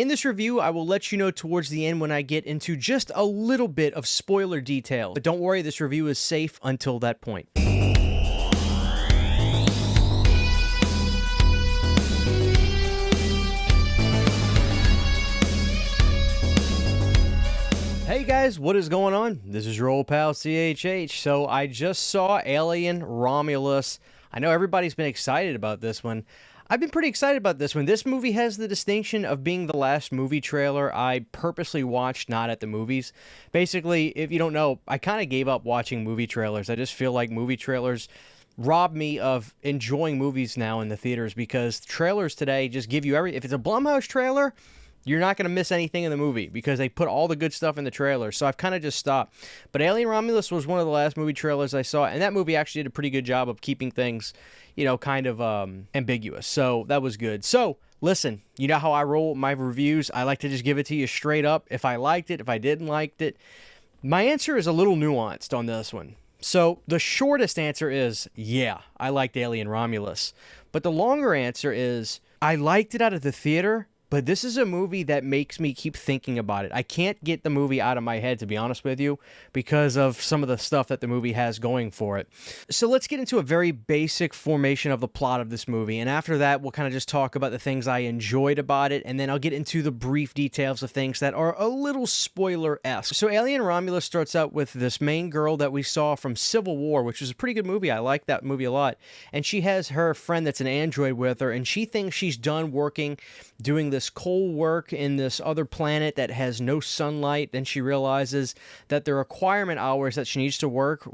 In this review, I will let you know towards the end when I get into just a little bit of spoiler detail. But don't worry, this review is safe until that point. Hey guys, what is going on? This is your old pal CHH. So I just saw Alien Romulus. I know everybody's been excited about this one. I've been pretty excited about this one. This movie has the distinction of being the last movie trailer I purposely watched not at the movies. Basically, if you don't know, I kind of gave up watching movie trailers. I just feel like movie trailers rob me of enjoying movies now in the theaters because trailers today just give you everything. If it's a Blumhouse trailer, you're not going to miss anything in the movie because they put all the good stuff in the trailer. So I've kind of just stopped. But Alien Romulus was one of the last movie trailers I saw, and that movie actually did a pretty good job of keeping things, you know, kind of ambiguous. So that was good. So listen, you know how I roll with my reviews. I like to just give it to you straight up. If I liked it, if I didn't like it. My answer is a little nuanced on this one. So the shortest answer is, yeah, I liked Alien Romulus. But the longer answer is, I liked it out of the theater, but this is a movie that makes me keep thinking about it. I can't get the movie out of my head, to be honest with you, because of some of the stuff that the movie has going for it. So let's get into a very basic formation of the plot of this movie. And after that, we'll kind of just talk about the things I enjoyed about it. And then I'll get into the brief details of things that are a little spoiler-esque. So Alien Romulus starts out with this main girl that we saw from Civil War, which was a pretty good movie. I like that movie a lot. And she has her friend that's an android with her, and she thinks she's done working, doing this coal work in this other planet that has no sunlight. Then she realizes that the requirement hours that she needs to work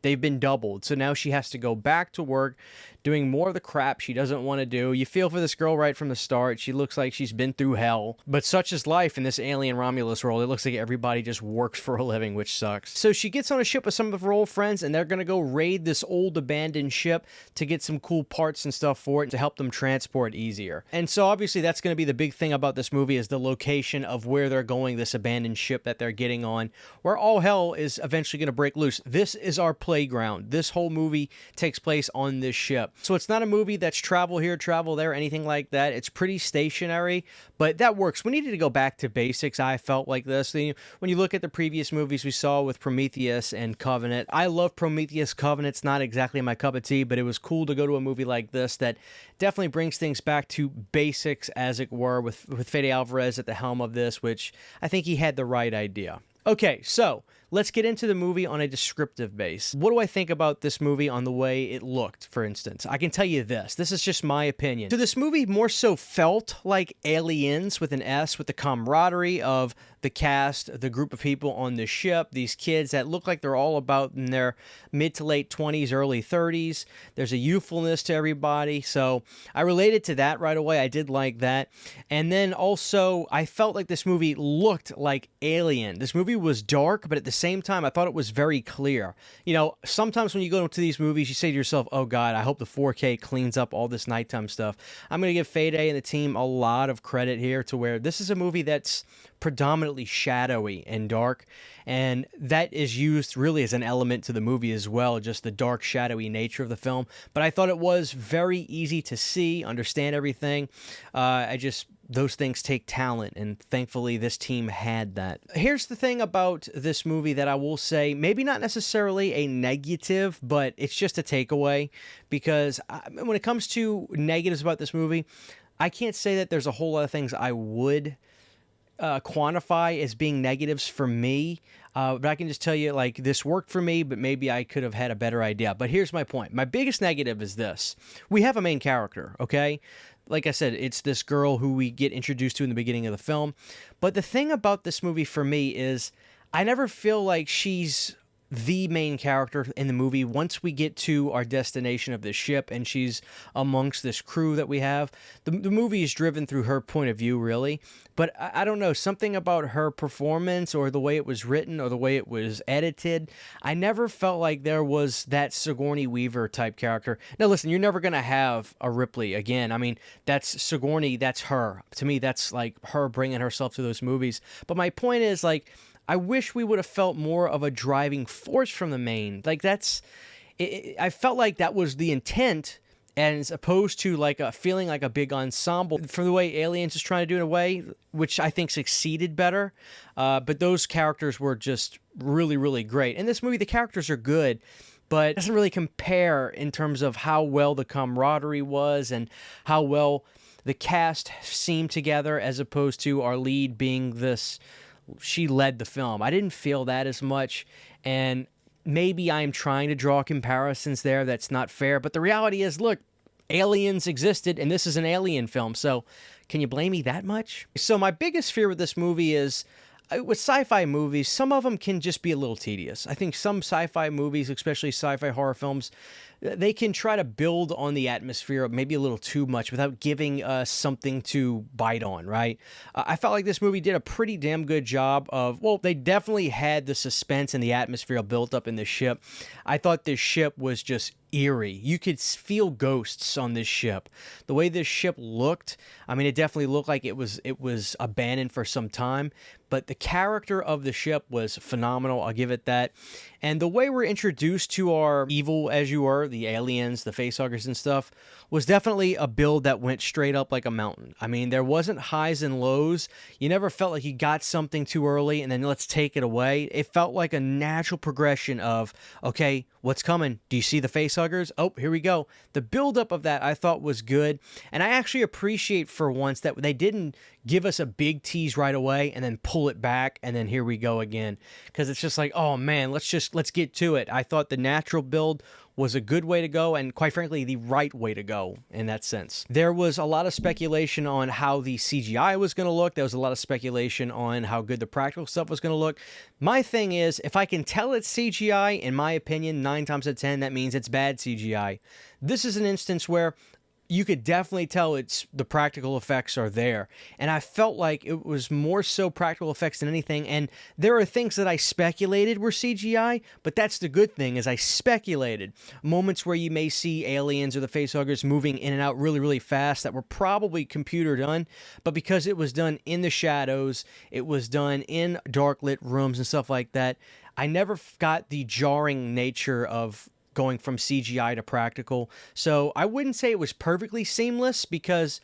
they've been doubled. So now she has to go back to work doing more of the crap she doesn't want to do. You feel for this girl right from the start. She looks like she's been through hell. But such is life in this Alien Romulus world. It looks like everybody just works for a living, which sucks. So she gets on a ship with some of her old friends, and they're going to go raid this old abandoned ship to get some cool parts and stuff for it to help them transport easier. And so obviously that's going to be the big thing about this movie is the location of where they're going, this abandoned ship that they're getting on, where all hell is eventually going to break loose. This is our playground. This whole movie takes place on this ship. So it's not a movie that's travel here, travel there, anything like that. It's pretty stationary, but that works. We needed to go back to basics, I felt like this. When you look at the previous movies we saw with Prometheus and Covenant, I love Prometheus. Covenant's not exactly my cup of tea, but it was cool to go to a movie like this that definitely brings things back to basics, as it were, with Fede Alvarez at the helm of this, which I think he had the right idea. Okay, so let's get into the movie on a descriptive base. What do I think about this movie on the way it looked, for instance? I can tell you this. This is just my opinion. So this movie more so felt like Aliens with an S, with the camaraderie of the cast, the group of people on the ship, these kids that look like they're all about in their mid to late 20s, early 30s. There's a youthfulness to everybody. So I related to that right away. I did like that. And then also, I felt like this movie looked like Alien. This movie was dark, but at the same time, I thought it was very clear. You know, sometimes when you go into these movies, you say to yourself, oh God, I hope the 4K cleans up all this nighttime stuff. I'm going to give Fede and the team a lot of credit here to where this is a movie that's predominantly shadowy and dark, and that is used really as an element to the movie as well, just the dark, shadowy nature of the film. But I thought it was very easy to see, understand everything. Those things take talent, and thankfully this team had that. Here's the thing about this movie that I will say, maybe not necessarily a negative, but it's just a takeaway, because when it comes to negatives about this movie, I can't say that there's a whole lot of things I would quantify as being negatives for me, but I can just tell you, like, this worked for me, but maybe I could have had a better idea. But here's my point. My biggest negative is this. We have a main character, okay? Like I said, it's this girl who we get introduced to in the beginning of the film. But the thing about this movie for me is I never feel like she's the main character in the movie. Once we get to our destination of this ship and she's amongst this crew that we have, the movie is driven through her point of view, really. But I don't know, something about her performance or the way it was written or the way it was edited, I never felt like there was that Sigourney Weaver type character. Now listen, you're never going to have a Ripley again. I mean, that's Sigourney, that's her. To me, that's like her bringing herself to those movies. But my point is, like, I wish we would have felt more of a driving force from the main. Like, I felt like that was the intent as opposed to like a feeling like a big ensemble for the way Aliens is trying to do in a way, which I think succeeded better. But those characters were just really, really great. In this movie, the characters are good, but it doesn't really compare in terms of how well the camaraderie was and how well the cast seemed together, as opposed to our lead being this, she led the film. I didn't feel that as much, and maybe I'm trying to draw comparisons there that's not fair, but the reality is, look, aliens existed, and this is an alien film, so can you blame me that much? So my biggest fear with this movie is, with sci-fi movies, some of them can just be a little tedious. I think some sci-fi movies, especially sci-fi horror films, they can try to build on the atmosphere maybe a little too much without giving us something to bite on, right? I felt like this movie did a pretty damn good job of, well, they definitely had the suspense and the atmosphere built up in the ship. I thought this ship was just eerie. You could feel ghosts on this ship. The way this ship looked, I mean, it definitely looked like it was abandoned for some time, but the character of the ship was phenomenal. I'll give it that. And the way we're introduced to our evil as you were, the aliens, the facehuggers and stuff, was definitely a build that went straight up like a mountain. I mean, there wasn't highs and lows. You never felt like you got something too early and then let's take it away. It felt like a natural progression of, okay, what's coming? Do you see the facehuggers? Oh, here we go. The buildup of that I thought was good. And I actually appreciate for once that they didn't give us a big tease right away and then pull it back and then here we go again. Because it's just like, oh man, let's get to it. I thought the natural build was a good way to go, and quite frankly, the right way to go in that sense. There was a lot of speculation on how the CGI was going to look. There was a lot of speculation on how good the practical stuff was going to look. My thing is, if I can tell it's CGI, in my opinion, 9 times out of 10, that means it's bad CGI. This is an instance where you could definitely tell it's the practical effects are there. And I felt like it was more so practical effects than anything. And there are things that I speculated were CGI, but that's the good thing, is I speculated. Moments where you may see aliens or the facehuggers moving in and out really, really fast that were probably computer done, but because it was done in the shadows, it was done in dark lit rooms and stuff like that, I never got the jarring nature of going from CGI to practical. So I wouldn't say it was perfectly seamless, because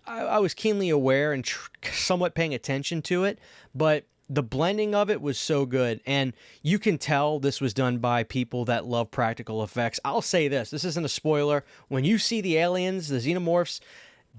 I was keenly aware and somewhat paying attention to it, but the blending of it was so good. And you can tell this was done by people that love practical effects. I'll say this isn't a spoiler. When you see the aliens, the xenomorphs,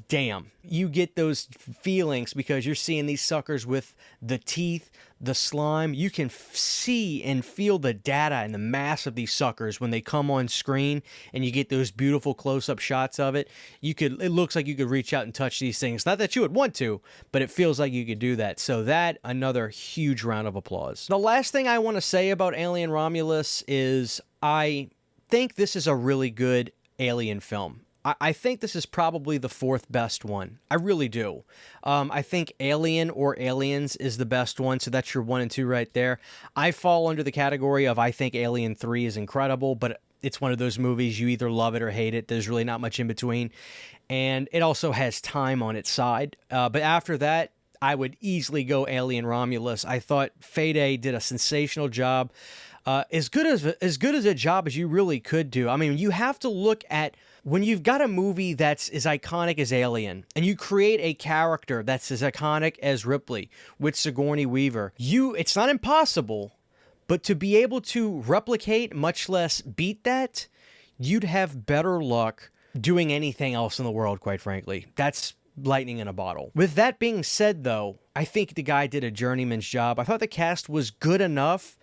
damn, you get those feelings because you're seeing these suckers with the teeth, the slime. You can see and feel the data and the mass of these suckers when they come on screen, and you get those beautiful close-up shots of it. It looks like you could reach out and touch these things. Not that you would want to, but it feels like you could do that. So that, another huge round of applause. The last thing I want to say about Alien Romulus is I think this is a really good alien film. I think this is probably the 4th best one. I really do. I think Alien or Aliens is the best one, so that's your 1 and 2 right there. I fall under the category of I think Alien 3 is incredible, but it's one of those movies you either love it or hate it. There's really not much in between. And it also has time on its side. But after that, I would easily go Alien Romulus. I thought Fede did a sensational job. As good as a job as you really could do. I mean, you have to look at when you've got a movie that's as iconic as Alien, and you create a character that's as iconic as Ripley with Sigourney Weaver, it's not impossible, but to be able to replicate, much less beat that, you'd have better luck doing anything else in the world, quite frankly. That's lightning in a bottle. With that being said, though, I think the guy did a journeyman's job. I thought the cast was good enough,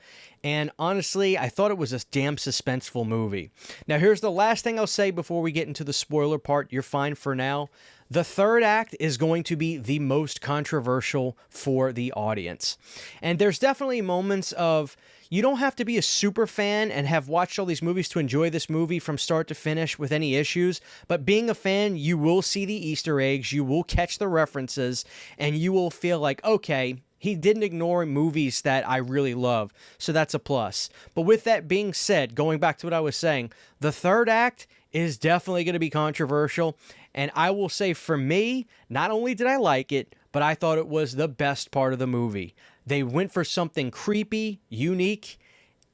and honestly, I thought it was a damn suspenseful movie. Now, here's the last thing I'll say before we get into the spoiler part. You're fine for now. The 3rd act is going to be the most controversial for the audience. And there's definitely moments of, you don't have to be a super fan and have watched all these movies to enjoy this movie from start to finish with any issues, but being a fan, you will see the Easter eggs, you will catch the references, and you will feel like, okay, he didn't ignore movies that I really love, so that's a plus. But with that being said, going back to what I was saying, the 3rd act is definitely going to be controversial, and I will say for me, not only did I like it, but I thought it was the best part of the movie. They went for something creepy, unique,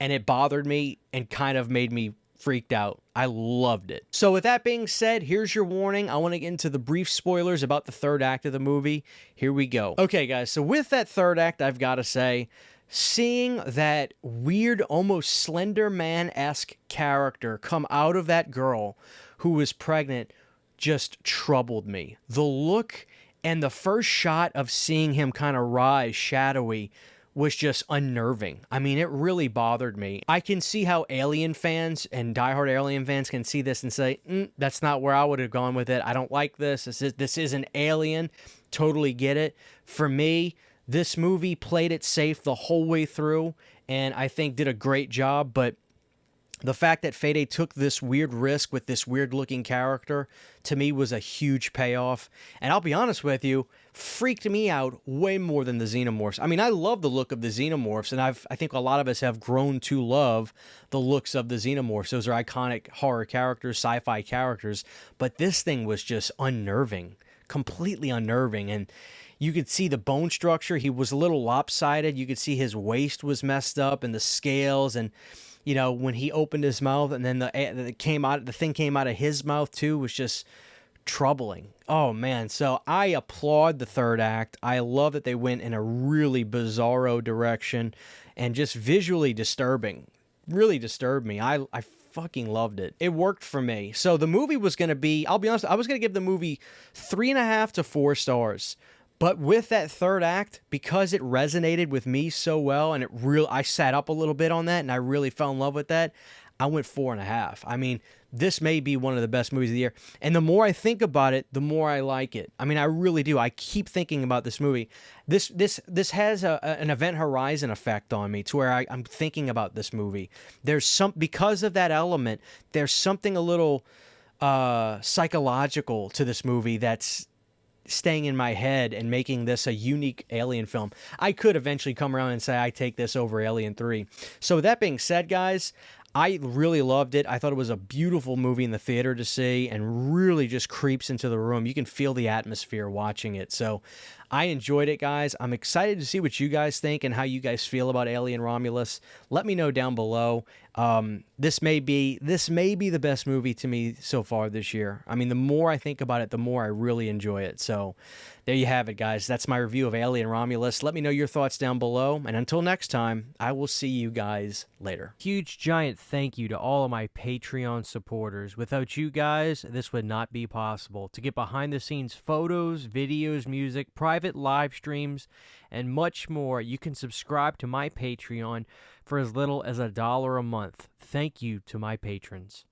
and it bothered me and kind of made me freaked out. I loved it. So with that being said, here's your warning. I want to get into the brief spoilers about the third act of the movie. Here we go. Okay, guys, so with that third act, I've got to say, seeing that weird, almost Slender Man-esque character come out of that girl who was pregnant just troubled me. The look and the first shot of seeing him kind of rise shadowy was just unnerving. I mean, it really bothered me. I can see how Alien fans and diehard Alien fans can see this and say, that's not where I would have gone with it. I don't like this. This isn't Alien. Totally get it. For me, this movie played it safe the whole way through, and I think did a great job, but the fact that Fede took this weird risk with this weird-looking character, to me, was a huge payoff. And I'll be honest with you, freaked me out way more than the Xenomorphs. I mean, I love the look of the Xenomorphs, and I think a lot of us have grown to love the looks of the Xenomorphs. Those are iconic horror characters, sci-fi characters. But this thing was just unnerving, completely unnerving. And you could see the bone structure. He was a little lopsided. You could see his waist was messed up and the scales, and you know, when he opened his mouth and then the thing came out of his mouth too, was just troubling. Oh man, so I applaud the third act. I love that they went in a really bizarro direction and just visually disturbing. Really disturbed me. I fucking loved it. It worked for me. So the movie was going to be, I'll be honest, I was going to give the movie 3.5 to 4 stars. But with that third act, because it resonated with me so well, and I sat up a little bit on that, and I really fell in love with that, I went 4.5. I mean, this may be one of the best movies of the year. And the more I think about it, the more I like it. I mean, I really do. I keep thinking about this movie. This has an Event Horizon effect on me, to where I'm thinking about this movie. Because of that element, there's something a little psychological to this movie that's staying in my head and making this a unique Alien film. I could eventually come around and say I take this over Alien 3. So with that being said, guys, I really loved it. I thought it was a beautiful movie in the theater to see, and really just creeps into the room. You can feel the atmosphere watching it. So I enjoyed it, guys. I'm excited to see what you guys think and how you guys feel about Alien Romulus. Let me know down below. This may be the best movie to me so far this year. I mean, the more I think about it, the more I really enjoy it. So there you have it, guys. That's my review of Alien Romulus. Let me know your thoughts down below. And until next time, I will see you guys later. Huge, giant thank you to all of my Patreon supporters. Without you guys, this would not be possible. To get behind-the-scenes photos, videos, music, private live streams, and much more, you can subscribe to my Patreon for as little as $1 a month. Thank you to my patrons.